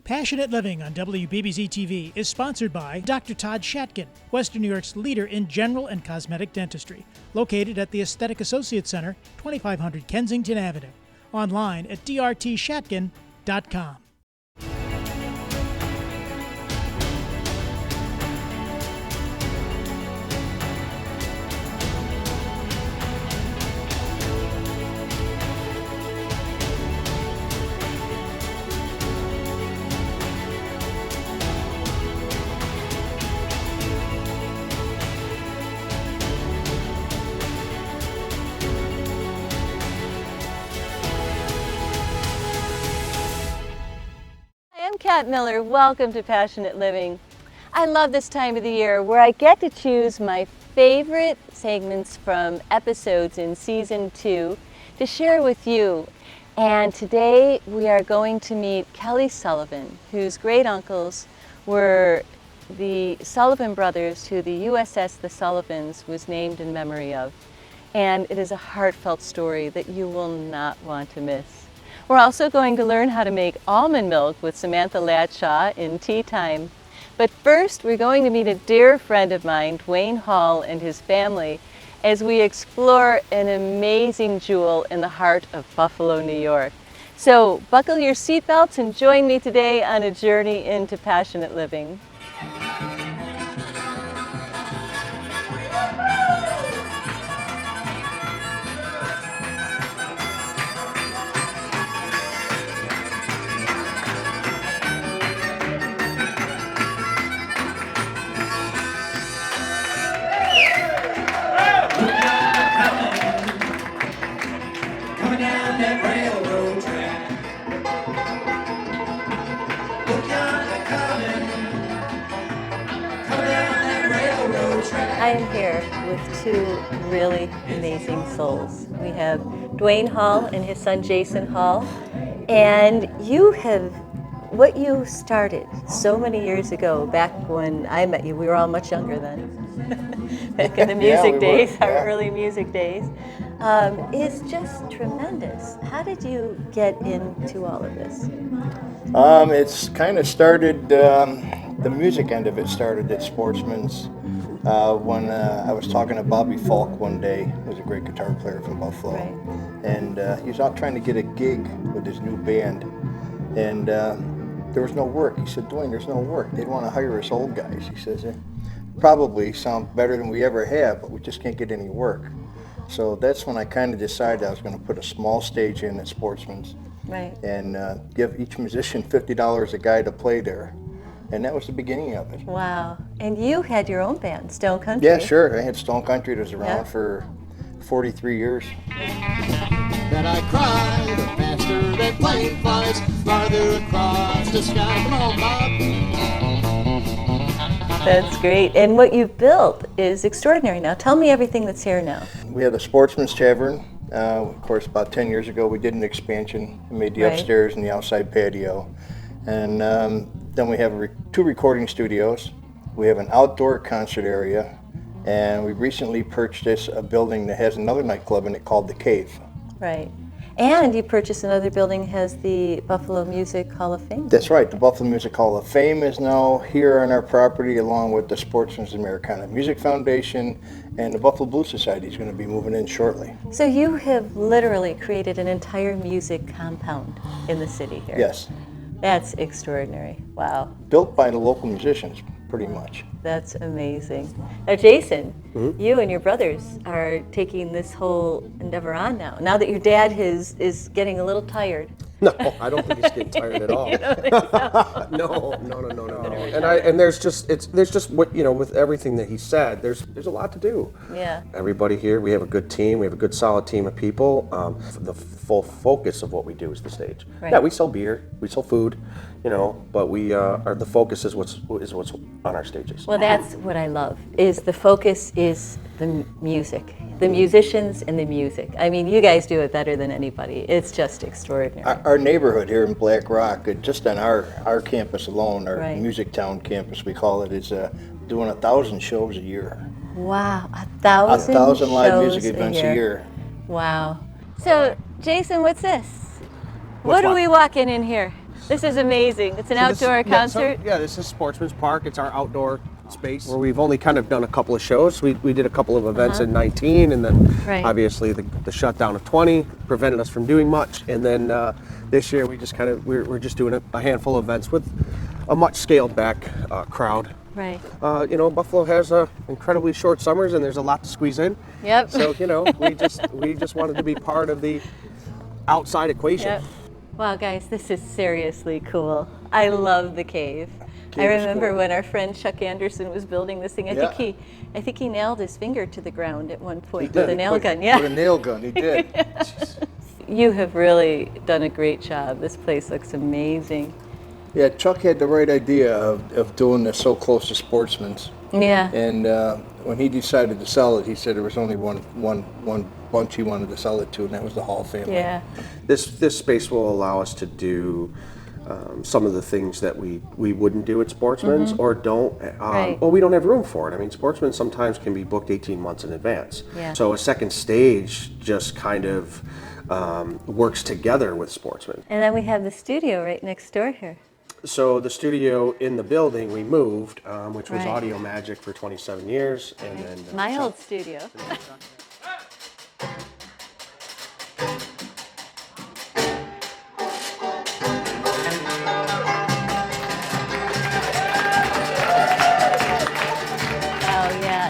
Passionate Living on WBBZ TV is sponsored by Dr. Todd Shatkin, Western New York's leader in general and cosmetic dentistry, located at the Aesthetic Associates Center, 2500 Kensington Avenue. Online at drtshatkin.com. I'm Kat Miller. Welcome to Passionate Living. I love this time of the year where I get to choose my favorite segments from episodes in season 2 to share with you. And today we are going to meet Kelly Sullivan, whose great uncles were the Sullivan brothers, who the USS The Sullivans was named in memory of. And it is a heartfelt story that you will not want to miss. We're also going to learn how to make almond milk with Samantha Latshaw in tea time. But first, we're going to meet a dear friend of mine, Dwayne Hall, and his family, as we explore an amazing jewel in the heart of Buffalo, New York. So buckle your seatbelts and join me today on a journey into passionate living. I am here with two really amazing souls. We have Dwayne Hall and his son Jason Hall, and you have what you started so many years ago, back when I met you. We were all much younger then, back in the music days, our early music days, is just tremendous. How did you get into all of this? It's kind of started, the music end of it started at Sportsman's. When I was talking to Bobby Falk one day, who was a great guitar player from Buffalo, right. And he was out trying to get a gig with his new band, and there was no work. He said, Dwayne, there's no work. They'd want to hire us old guys. He says, probably sound better than we ever have, but we just can't get any work. So that's when I kind of decided I was going to put a small stage in at Sportsman's, right. and give each musician $50 a guy to play there. And that was the beginning of it. Wow. And you had your own band, Stone Country. Yeah, sure. I had Stone Country. It was around for 43 years. That I cry, the faster that plane flies, farther across the sky. Come on, Bob. That's great. And what you've built is extraordinary. Now, tell me everything that's here now. We had a Sportsman's Tavern. Of course, about 10 years ago, we did an expansion. We made the upstairs and the outside patio. And then we have two recording studios. We have an outdoor concert area. And we recently purchased a building that has another nightclub in it called The Cave. Right. And you purchased another building that has the Buffalo Music Hall of Fame. That's right. The Buffalo Music Hall of Fame is now here on our property, along with the Sportsman's Americana Music Foundation, and the Buffalo Blues Society is going to be moving in shortly. So you have literally created an entire music compound in the city here. Yes. That's extraordinary. Wow. Built by the local musicians, pretty much. That's amazing. Now, Jason, you and your brothers are taking this whole endeavor on now. Now that your dad is getting a little tired. No, I don't think he's getting tired at all. You don't think so? No. And there's just what, with everything that he said, there's a lot to do. Yeah. Everybody here, we have a good team. We have a good, solid team of people. The full focus of what we do is the stage. Right. Yeah, we sell beer, we sell food, but we the focus is what's on our stages. Well, that's what I love. Is the focus is the music, the musicians and the music. I mean, you guys do it better than anybody. It's just extraordinary. Our neighborhood here in Black Rock, just on our campus alone, our Right. Music Town campus, we call it, is doing 1,000 shows a year. Wow, 1,000 1,000 live shows music events a year. Wow. So, Jason, what's this? What are we walking in here? This is amazing. It's an outdoor concert. Yeah, this is Sportsman's Park. It's our outdoor space where we've only kind of done a couple of shows. We did a couple of events in 19, and then obviously the shutdown of 20 prevented us from doing much. And then this year we just kind of we're just doing a handful of events with a much scaled back crowd. Right. You know, Buffalo has incredibly short summers, and there's a lot to squeeze in. Yep. So you know, we just wanted to be part of the outside equation. Yep. Wow, guys, this is seriously cool. I love the cave. I remember when our friend Chuck Anderson was building this thing. I think he nailed his finger to the ground at one point with a nail gun. Yeah. With a nail gun, he did. You have really done a great job. This place looks amazing. Yeah, Chuck had the right idea of doing this so close to Sportsman's. Yeah. And when he decided to sell it, he said there was only one bunch he wanted to sell it to, and that was the Hall family. Yeah. This space will allow us to do some of the things that we wouldn't do at Sportsman's or don't. Well, we don't have room for it. I mean, Sportsman's sometimes can be booked 18 months in advance. Yeah. So a second stage just kind of works together with Sportsman. And then we have the studio right next door here. So the studio in the building we moved, which was Audio Magic for 27 years, and then my old studio.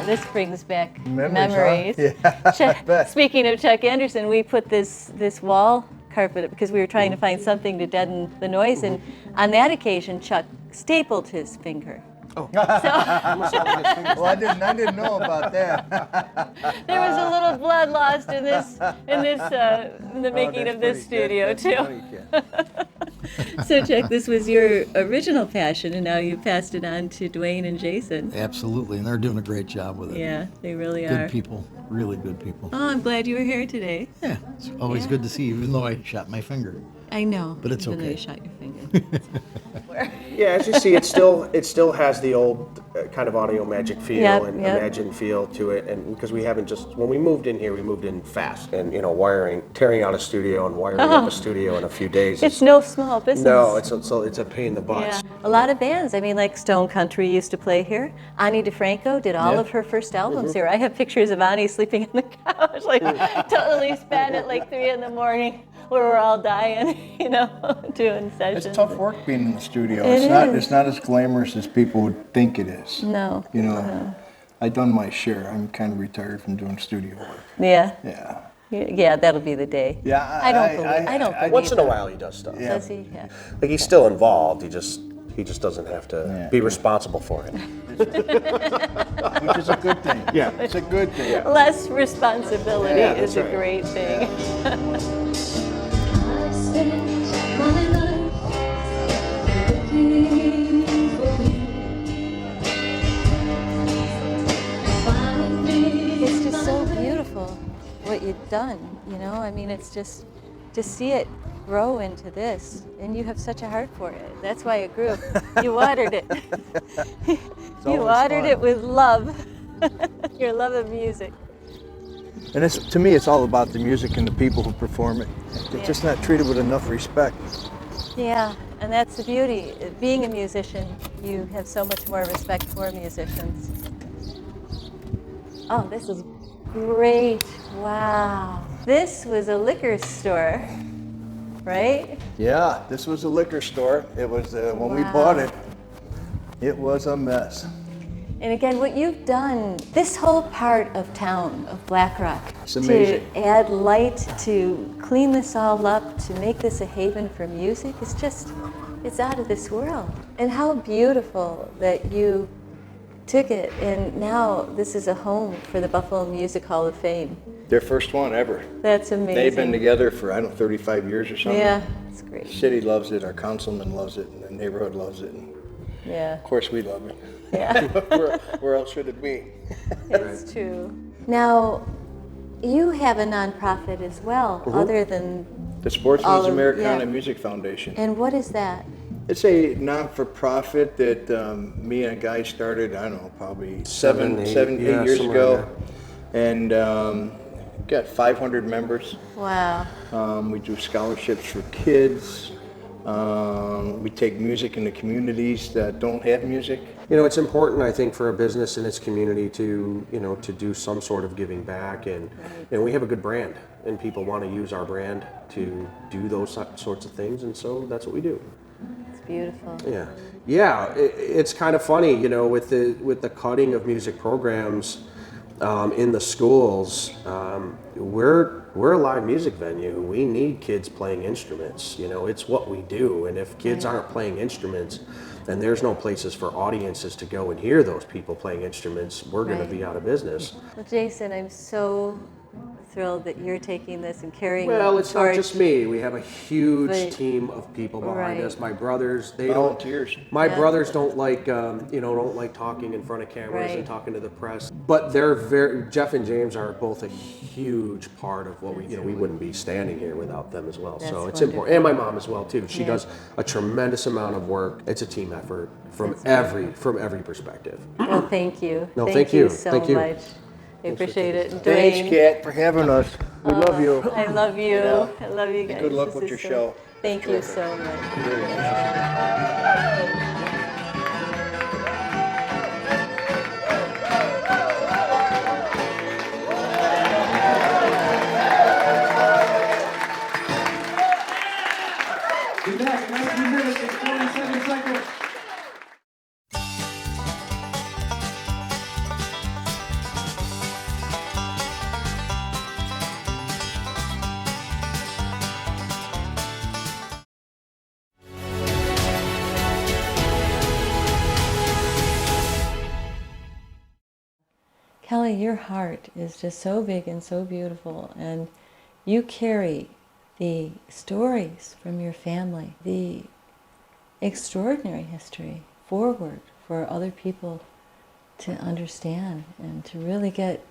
This brings back memories. Huh? Yeah, Speaking of Chuck Anderson, we put this wall carpet because we were trying to find something to deaden the noise, and on that occasion, Chuck stapled his finger. Oh. Well, I didn't know about that. There was a little blood lost in the making of this studio too. So Chuck, this was your original passion, and now you passed it on to Dwayne and Jason. Absolutely, and they're doing a great job with it. Yeah, they really are. Good people, really good people. Oh, I'm glad you were here today. Yeah, it's always good to see you, even though I shot my finger. I know, but it's even though okay. you shot your finger. Yeah, as you see, it still has the old kind of Audio Magic feel and Imagine feel to it, and because we haven't when we moved in here, we moved in fast, and you know, tearing out a studio and wiring up a studio in a few days. It's no small business. No, it's a pain in the butt. Yeah. A lot of bands. I mean, like Stone Country used to play here. Ani DeFranco did all of her first albums here. I have pictures of Ani sleeping on the couch, like totally spent at like 3 a.m, where we're all dying, you know, doing sessions. It's tough work being in the studio. It It's not as glamorous as people would think it is. No. You know, I've done my share. I'm kind of retired from doing studio work. Yeah. Yeah. Yeah, that'll be the day. Yeah, I don't believe Once in a that. while he does stuff. Does he? Yeah. Like he's still involved. He just doesn't have to be responsible for it. Which is a good thing. Yeah. It's a good thing. Yeah. Less responsibility Yeah, is that's a great thing. It's just so beautiful what you've done, you know? I mean, it's just to see it grow into this, and you have such a heart for it. That's why it grew. You watered it. You watered it with love, your love of music. And to me, it's all about the music and the people who perform it. It's just not treated with enough respect. Yeah, and that's the beauty. Being a musician, you have so much more respect for musicians. Oh, this is great. Wow. This was a liquor store, right? Yeah, this was a liquor store. It was, when we bought it, it was a mess. And again, what you've done, this whole part of town, of Black Rock, It's amazing. to add light, to clean this all up, to make this a haven for music, it's out of this world. And how beautiful that you took it, and now this is a home for the Buffalo Music Hall of Fame. Their first one ever. That's amazing. They've been together for, 35 years or something. Yeah, it's great. The city loves it, our councilman loves it, and the neighborhood loves it. And Yeah, of course, we love it. yeah, Where else should it be? it's true. Now, you have a nonprofit as well, other than, The Sportsman's All of- Americana yeah. Music Foundation. and what is that? It's a non-for-profit that me and a guy started, I don't know, probably seven, 8 years somewhere ago. And got 500 members. Wow. We do scholarships for kids. We take music into communities that don't have music. You know, it's important, I think, for a business in its community to, you know, to do some sort of giving back, and you know, we have a good brand, and people want to use our brand to do those sorts of things, and so that's what we do. It's beautiful. Yeah. It's kind of funny, you know, with the cutting of music programs in the schools. We're a live music venue. We need kids playing instruments. You know, it's what we do. And if kids aren't playing instruments, and there's no places for audiences to go and hear those people playing instruments, we're going to be out of business. Well, Jason, I'm so thrilled that you're taking this and carrying Well, it's torch. not just me. We have a huge team of people behind us. My brothers, Volunteers. My brothers don't like, don't like talking in front of cameras and talking to the press. But Jeff and James are both a huge part of what we wouldn't be standing here without them as well. So it's important. And my mom as well too. She does a tremendous amount of work. It's a team effort from every perspective. Well, thank you. No, thank you so Thank you. much. I appreciate it. Thanks, Dwayne, Kat, for having us. We love you. I love you. Yeah. I love you guys. Good luck This with is your so- show. Thank you so much. Be back in 19 minutes and 47 seconds. Kelly, your heart is just so big and so beautiful, and you carry the stories from your family, the extraordinary history forward for other people to understand and to really get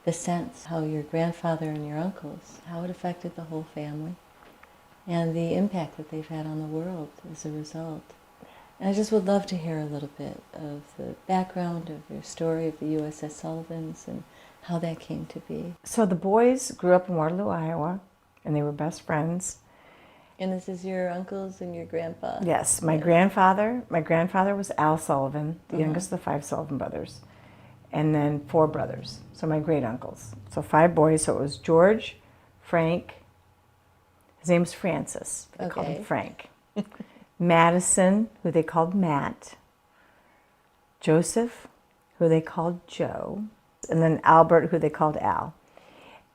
the sense how your grandfather and your uncles, how it affected the whole family, and the impact that they've had on the world as a result. And I just would love to hear a little bit of the background of your story of the USS Sullivans and how that came to be. So the boys grew up in Waterloo, Iowa, and they were best friends. And this is your uncles and your grandpa? Yes, my grandfather was Al Sullivan, the youngest of the 5 Sullivan brothers, and then 4 brothers, so my great uncles. So 5 boys, so it was George, Frank, his name was Francis, they called him Frank. Madison, who they called Matt, Joseph, who they called Joe, and then Albert, who they called Al.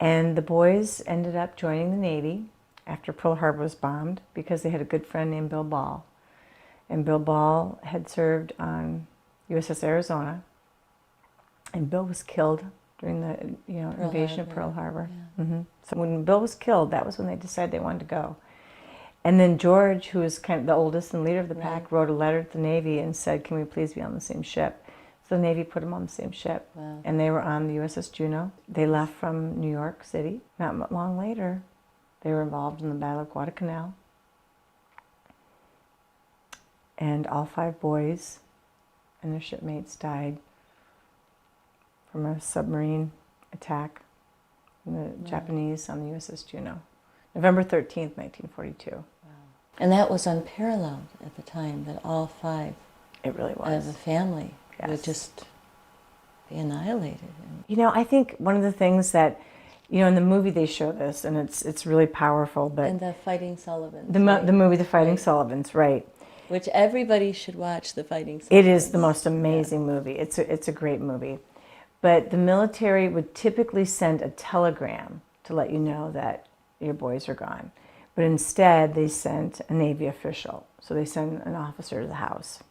And the boys ended up joining the Navy after Pearl Harbor was bombed because they had a good friend named Bill Ball. And Bill Ball had served on USS Arizona, and Bill was killed during the invasion of Pearl Harbor. Yeah. So when Bill was killed, that was when they decided they wanted to go. And then George, who was kind of the oldest and leader of the pack, wrote a letter to the Navy and said, "Can we please be on the same ship?" So the Navy put them on the same ship. Wow. And they were on the USS Juneau. They left from New York City. Not long later, they were involved in the Battle of Guadalcanal. And all 5 boys and their shipmates died from a submarine attack from the Japanese on the USS Juneau. November 13th, 1942. And that was unparalleled at the time, that all 5 It really of the was. family would just be annihilated. You know, I think one of the things that, in the movie they show this, and it's really powerful, but And the Fighting Sullivans. the movie The Fighting Sullivans, right. Which everybody should watch, The Fighting Sullivans. It is the most amazing movie. It's a great movie. But the military would typically send a telegram to let you know that your boys are gone. But instead, they sent a Navy official. So they sent an officer to the house.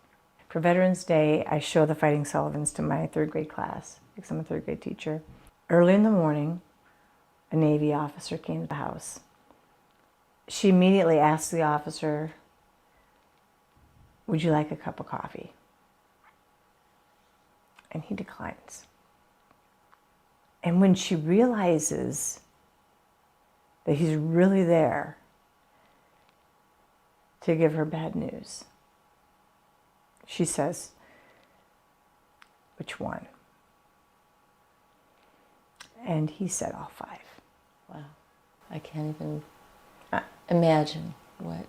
For Veterans Day, I show the Fighting Sullivans to my 3rd grade class, because I'm a 3rd grade teacher. Early in the morning, a Navy officer came to the house. She immediately asked the officer, "Would you like a cup of coffee?" And he declines. And when she realizes that he's really there to give her bad news, she says, "Which one?" And he said, "All 5. Wow. I can't even imagine what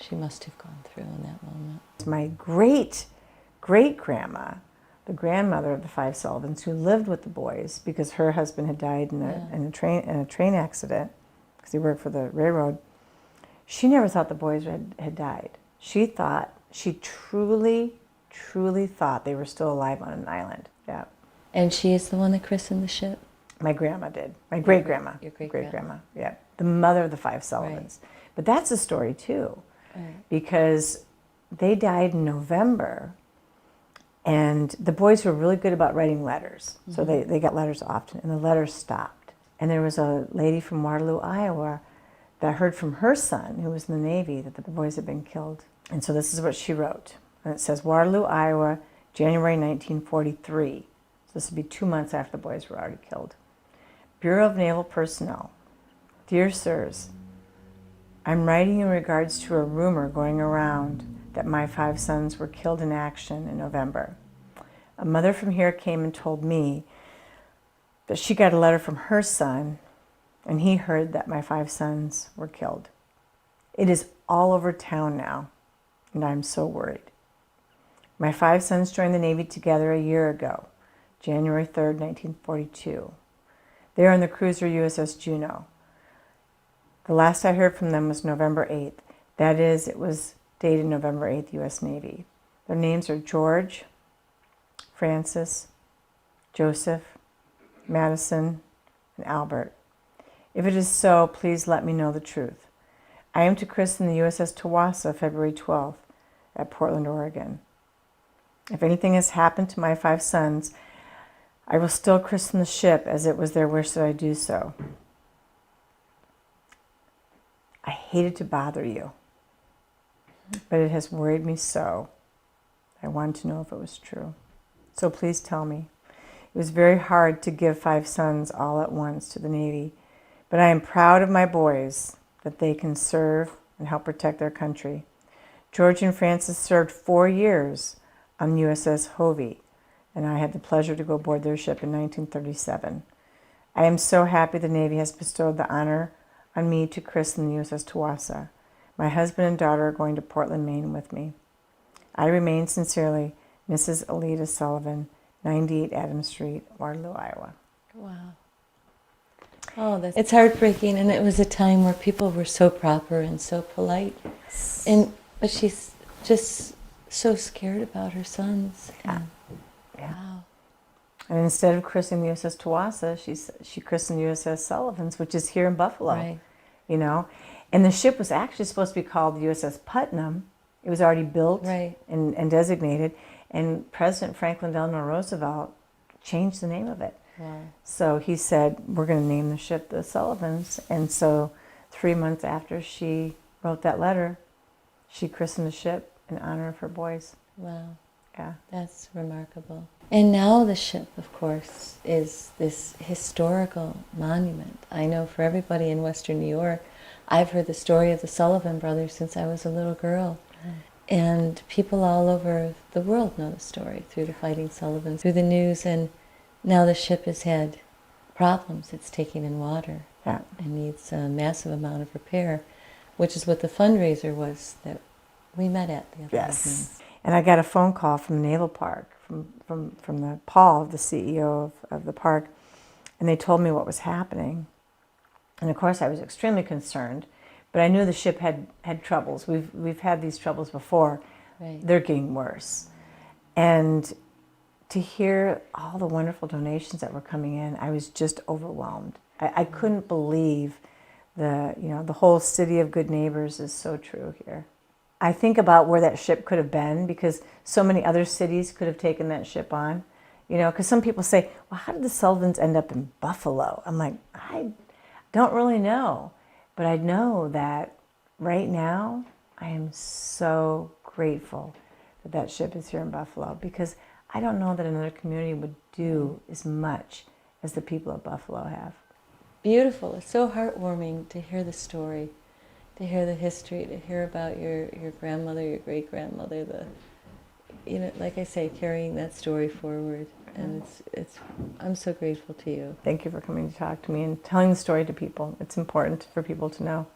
she must have gone through in that moment. My great-great-grandma, the grandmother of the five Sullivans, who lived with the boys because her husband had died in a train accident because he worked for the railroad, she never thought the boys had died. She truly thought they were still alive on an island. Yeah. And she is the one that christened the ship? My grandma did. My great-grandma. Your great-grandma. Yeah. The mother of the five Sullivans. Right. But that's a story, too. Right. Because they died in November, and the boys were really good about writing letters. Mm-hmm. So they got letters often, and the letters stopped. And there was a lady from Waterloo, Iowa, that heard from her son, who was in the Navy, that the boys had been killed. And so this is what she wrote. And it says, Waterloo, Iowa, January 1943. So this would be 2 months after the boys were already killed. Bureau of Naval Personnel. Dear Sirs, I'm writing in regards to a rumor going around that my 5 sons were killed in action in November. A mother from here came and told me that she got a letter from her son, and he heard that my 5 sons were killed. It is all over town now, and I'm so worried. My 5 sons joined the Navy together a year ago, January 3rd, 1942. They are on the cruiser USS Juneau. The last I heard from them was November 8th. That is, it was dated November 8th, U.S. Navy. Their names are George, Francis, Joseph, Madison, and Albert. If it is so, please let me know the truth. I am to christen the USS Tawassa February 12th at Portland, Oregon. If anything has happened to my 5 sons, I will still christen the ship as it was their wish that I do so. I hated to bother you, but it has worried me so. I wanted to know if it was true. So please tell me. It was very hard to give 5 sons all at once to the Navy, but I am proud of my boys that they can serve and help protect their country. George and Francis served 4 years on USS Hovey, and I had the pleasure to go aboard their ship in 1937. I am so happy the Navy has bestowed the honor on me to christen the USS Tawassa. My husband and daughter are going to Portland, Maine with me. I remain sincerely, Mrs. Alida Sullivan, 98 Adams Street, Waterloo, Iowa. Wow. Oh, it's heartbreaking, and it was a time where people were so proper and so polite. But she's just so scared about her sons. Yeah. Wow. And instead of christening the USS Tawassa, she christened USS Sullivans, which is here in Buffalo. Right. You know, and the ship was actually supposed to be called the USS Putnam. It was already built and designated, and President Franklin Delano Roosevelt changed the name of it. Wow. So he said, we're going to name the ship the Sullivans. And so 3 months after she wrote that letter, she christened the ship in honor of her boys. Wow. Yeah. That's remarkable. And now the ship, of course, is this historical monument. I know for everybody in Western New York, I've heard the story of the Sullivan brothers since I was a little girl. And people all over the world know the story through the Fighting Sullivans, through the news. And now the ship has had problems. It's taking in water and needs a massive amount of repair, which is what the fundraiser was that we met at the other evening. And I got a phone call from the Naval Park, from the Paul, the CEO of the park, and they told me what was happening. And of course I was extremely concerned, but I knew the ship had troubles. We've had these troubles before. Right. They're getting worse. And to hear all the wonderful donations that were coming in, I was just overwhelmed. I couldn't believe the whole city of good neighbors is so true here. I think about where that ship could have been, because so many other cities could have taken that ship on. Because some people say, well, how did the Sullivans end up in Buffalo? I'm like, I don't really know. But I know that right now, I am so grateful that that ship is here in Buffalo, because I don't know that another community would do as much as the people of Buffalo have. Beautiful. It's so heartwarming to hear the story, to hear the history, to hear about your grandmother, your great-grandmother, like I say, carrying that story forward. And I'm so grateful to you. Thank you for coming to talk to me and telling the story to people. It's important for people to know.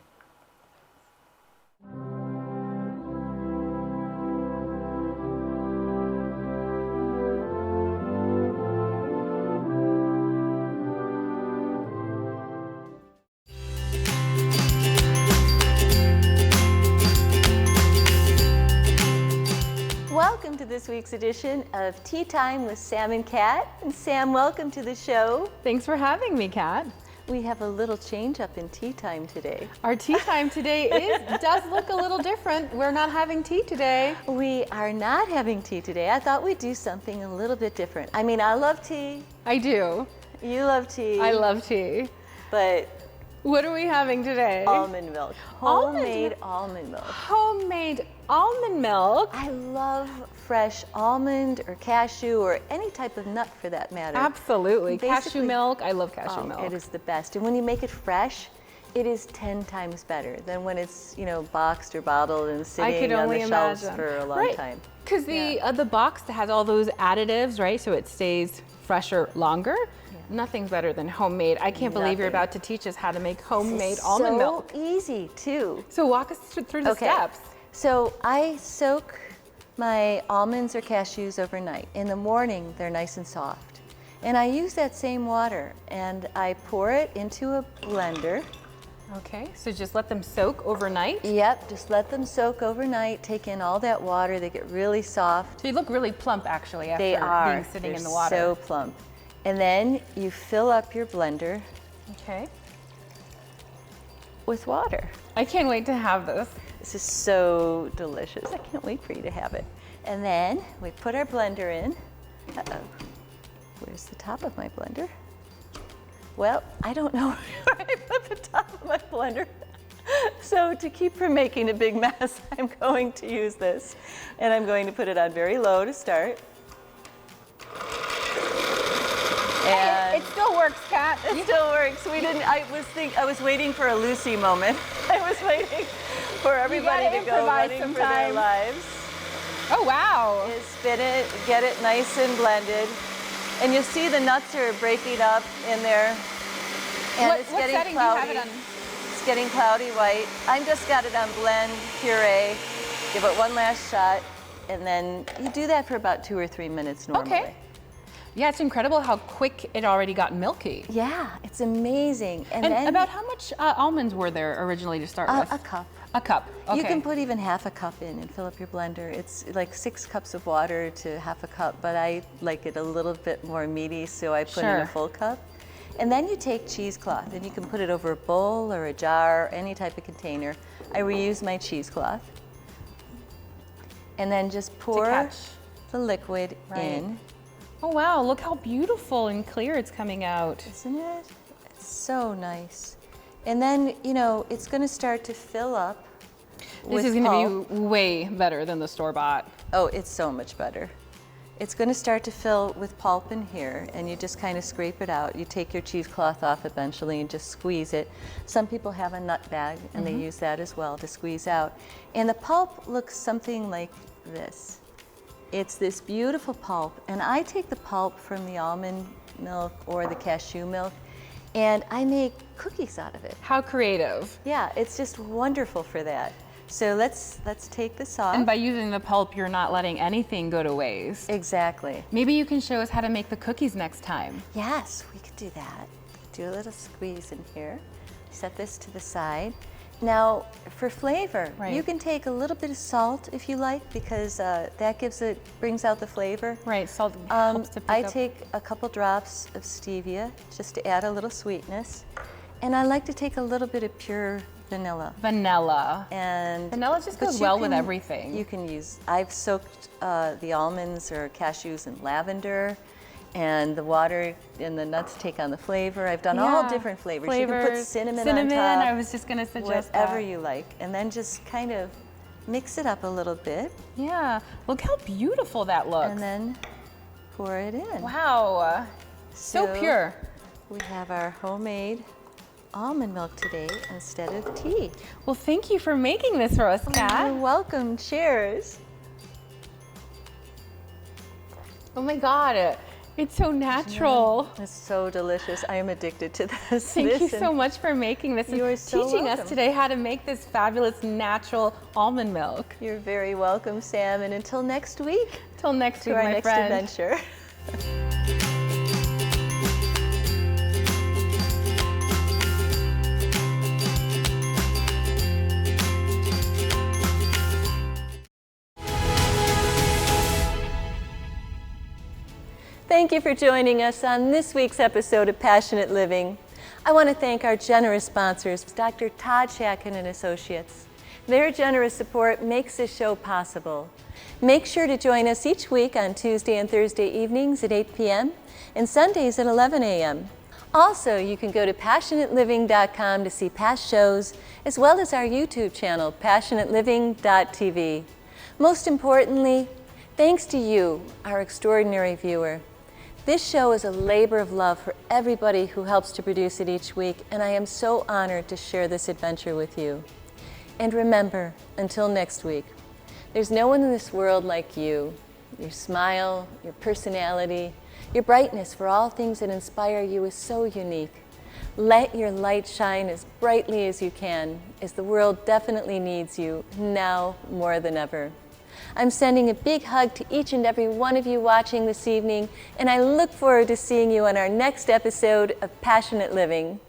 welcome to this week's edition of Tea Time with Sam and Kat. And Sam, welcome to the show. Thanks for having me, Kat. We have a little change up in tea time today. Our tea time today does look a little different. We're not having tea today. We are not having tea today. I thought we'd do something a little bit different. I mean, I love tea. I do. You love tea. I love tea. But what are we having today? almond milk. Homemade almond milk. Homemade almond milk. I love fresh almond or cashew or any type of nut for that matter. Absolutely. Cashew Basically- milk. I love cashew milk. It is the best. And when you make it fresh, it is 10 times better than when it's, boxed or bottled and I sitting could on only the shelves imagine. for a long Right. time. Because the box has all those additives, right? So it stays fresher longer. Nothing's better than homemade. I can't believe you're Nothing. about to teach us how to make homemade almond milk. So easy too. So walk us through the steps. So I soak my almonds or cashews overnight. In the morning, they're nice and soft. And I use that same water and I pour it into a blender. Okay, so just let them soak overnight. Yep, just let them soak overnight, take in all that water, they get really soft. So you look really plump actually after They are. being sitting They're in the water. so plump. And then you fill up your blender Okay. with water. I can't wait to have this. This is so delicious. I can't wait for you to have it. And then we put our blender in. Uh-oh, where's the top of my blender? Well, I don't know where I put the top of my blender. So to keep from making a big mess, I'm going to use this. And I'm going to put it on very low to start. And It still works, Kat. it still works. I was waiting for a Lucy moment. I was waiting for everybody gotta to go improvise running for their sometime. lives. Oh, wow. Is spin it, get it nice and blended. And you'll see the nuts are breaking up in there. And What it's setting getting do you have cloudy. it on? It's getting cloudy white. I just got it on blend, puree. Give it one last shot. And then you do that for about 2 or 3 minutes normally. Okay. Yeah, it's incredible how quick it already got milky. Yeah, it's amazing. And then about how much almonds were there originally to start with? a cup. A cup. Okay. You can put even half a cup in and fill up your blender. It's like 6 cups of water to half a cup, but I like it a little bit more meaty, so I put in Sure. a full cup. And then you take cheesecloth and you can put it over a bowl or a jar, any type of container. I reuse my cheesecloth. And then just pour catch. the liquid Right. in. Oh, wow. Look how beautiful and clear it's coming out. Isn't it? It's so nice. And then, it's going to start to fill up. This is going to be way better than the store-bought. Oh, it's so much better. It's going to start to fill with pulp in here, and you just kind of scrape it out. You take your cheesecloth off eventually and just squeeze it. Some people have a nut bag, and they use that as well to squeeze out. And the pulp looks something like this. It's this beautiful pulp, and I take the pulp from the almond milk or the cashew milk, and I make cookies out of it. How creative. Yeah, it's just wonderful for that. So let's take this off. And by using the pulp, you're not letting anything go to waste. Exactly. Maybe you can show us how to make the cookies next time. Yes, we could do that. Do a little squeeze in here. Set this to the side. Now, for flavor, Right. you can take a little bit of salt if you like, because that brings out the flavor. Right, salt helps to pick I up. take a couple drops of stevia just to add a little sweetness, and I like to take a little bit of pure vanilla. Vanilla. And Vanilla just but goes you well with can- everything. You can use. I've soaked the almonds or cashews in lavender, and the water and the nuts take on the flavor. I've done all Yeah. different flavors. You can put cinnamon on top. I was just going to suggest whatever that. you like, and then just kind of mix it up a little bit, Yeah, look how beautiful that looks. and then pour it in. Wow, so pure. We have our homemade almond milk today instead of tea. Well, thank you for making this for us, You're Kat. welcome. Cheers. Oh my God, it's so natural. It's so delicious. I am addicted to this. Thank you so much for making this You are and so teaching us welcome. today how to make this fabulous natural almond milk. You're very welcome, Sam. And until next week, Till next to week, our my next friend. adventure. Thank you for joining us on this week's episode of Passionate Living. I want to thank our generous sponsors, Dr. Todd Shatkin and Associates. Their generous support makes this show possible. Make sure to join us each week on Tuesday and Thursday evenings at 8 p.m. and Sundays at 11 a.m. Also, you can go to passionateliving.com to see past shows, as well as our YouTube channel, passionateliving.tv. Most importantly, thanks to you, our extraordinary viewer. This show is a labor of love for everybody who helps to produce it each week, and I am so honored to share this adventure with you. And remember, until next week, there's no one in this world like you. Your smile, your personality, your brightness for all things that inspire you is so unique. Let your light shine as brightly as you can, as the world definitely needs you now more than ever. I'm sending a big hug to each and every one of you watching this evening, and I look forward to seeing you on our next episode of Passionate Living.